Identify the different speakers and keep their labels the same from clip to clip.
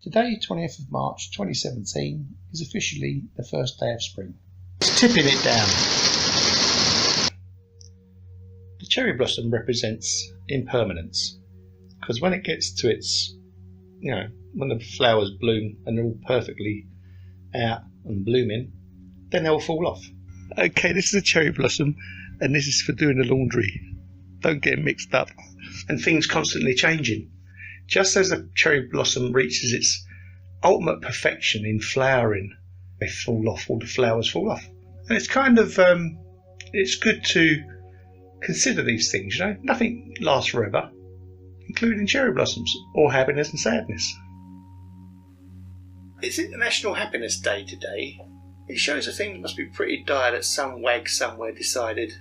Speaker 1: Today, 20th of March 2017, is officially the first day of spring. It's tipping it down. The cherry blossom represents impermanence, because when it gets to its, when the flowers bloom and they're all perfectly out and blooming, then they'll fall off. Okay, this is a cherry blossom, and this is for doing the laundry. Don't get mixed up. And things constantly changing. Just as the cherry blossom reaches its ultimate perfection in flowering, they fall off, all the flowers fall off. And it's kind of, it's good to consider these things, Nothing lasts forever, including cherry blossoms, or happiness and sadness. It's International Happiness Day today. It shows that things must be pretty dire that some wag somewhere decided,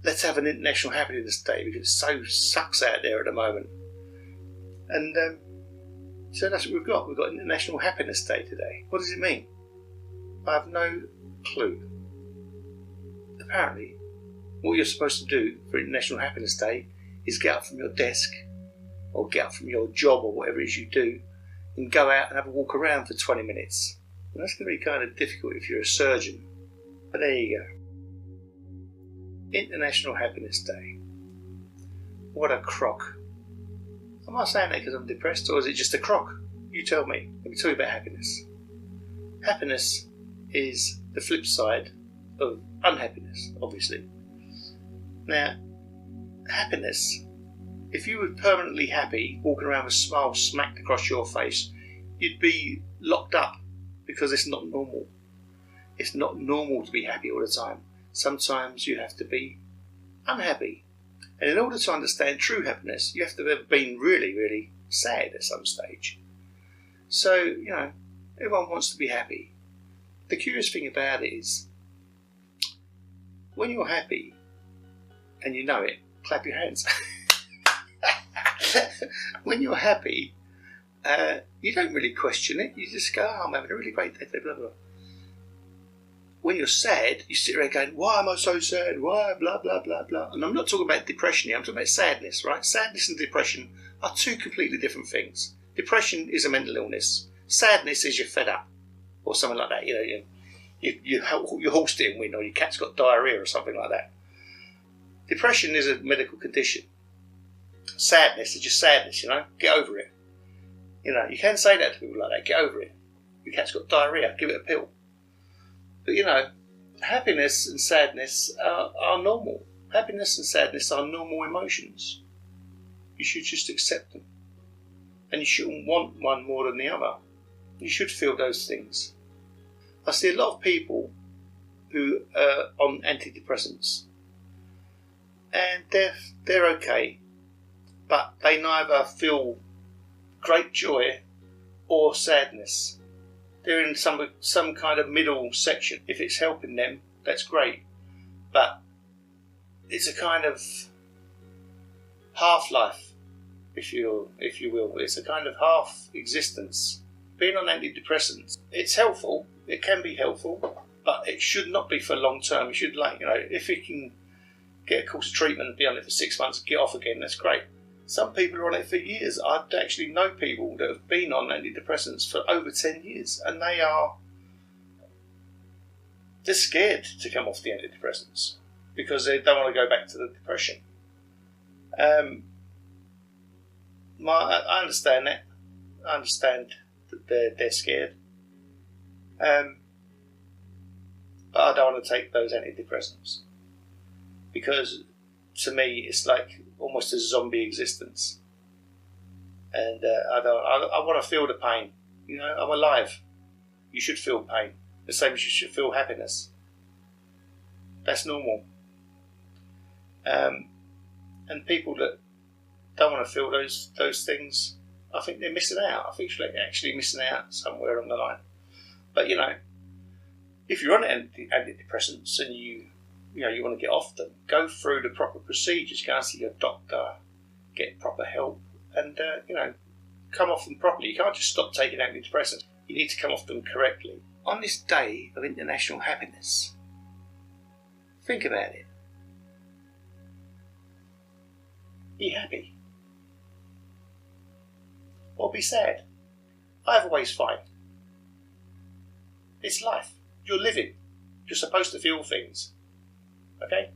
Speaker 1: let's have an International Happiness Day because it so sucks out there at the moment. And so that's what we've got. We've got International Happiness Day today. What does it mean? I have no clue. Apparently, what you're supposed to do for International Happiness Day is get up from your desk or get up from your job or whatever it is you do and go out and have a walk around for 20 minutes. And that's going to be kind of difficult if you're a surgeon. But there you go. International Happiness Day. What a crock. Am I saying that because I'm depressed, or is it just a crock? You tell me. Let me tell you about happiness. Happiness is the flip side of unhappiness, obviously. Now, happiness, if you were permanently happy, walking around with a smile smacked across your face, you'd be locked up because it's not normal. It's not normal to be happy all the time. Sometimes you have to be unhappy. And in order to understand true happiness, you have to have been really, really sad at some stage. So, everyone wants to be happy. The curious thing about it is, when you're happy, and you know it, clap your hands. When you're happy, you don't really question it. You just go, I'm having a really great day, blah, blah. When you're sad, you sit around going, why am I so sad? Why? Blah, blah, blah, blah. And I'm not talking about depression here. I'm talking about sadness, right? Sadness and depression are two completely different things. Depression is a mental illness. Sadness is you're fed up or something like that. Your horse didn't win or your cat's got diarrhea or something like that. Depression is a medical condition. Sadness is just sadness, Get over it. You can say that to people like that. Get over it. Your cat's got diarrhea. Give it a pill. But happiness and sadness are normal. Happiness and sadness are normal emotions. You should just accept them. And you shouldn't want one more than the other. You should feel those things. I see a lot of people who are on antidepressants. And they're okay. But they neither feel great joy or sadness. They're in some kind of middle section. If it's helping them, that's great. But it's a kind of half-life, if you will. It's a kind of half existence. Being on antidepressants, it's helpful. It can be helpful, but it should not be for long term. You should, if you can get a course of treatment and be on it for 6 months and get off again, that's great. Some people are on it for years. I actually know people that have been on antidepressants for over 10 years, and they're scared to come off the antidepressants because they don't want to go back to the depression. I understand that. I understand that they're scared. But I don't want to take those antidepressants because, to me, it's like almost a zombie existence, and I want to feel the pain. I'm alive. You should feel pain, the same as you should feel happiness. That's normal. And people that don't want to feel those things, I think they're missing out. I think they're actually missing out somewhere along the line. But if you're on antidepressants and you want to get off them, go through the proper procedures, go and see your doctor, get proper help, and come off them properly. You can't just stop taking antidepressants. You need to come off them correctly. On this day of International Happiness, think about it. Be happy. Or be sad. Either way's fine. It's life. You're living. You're supposed to feel things. Okay?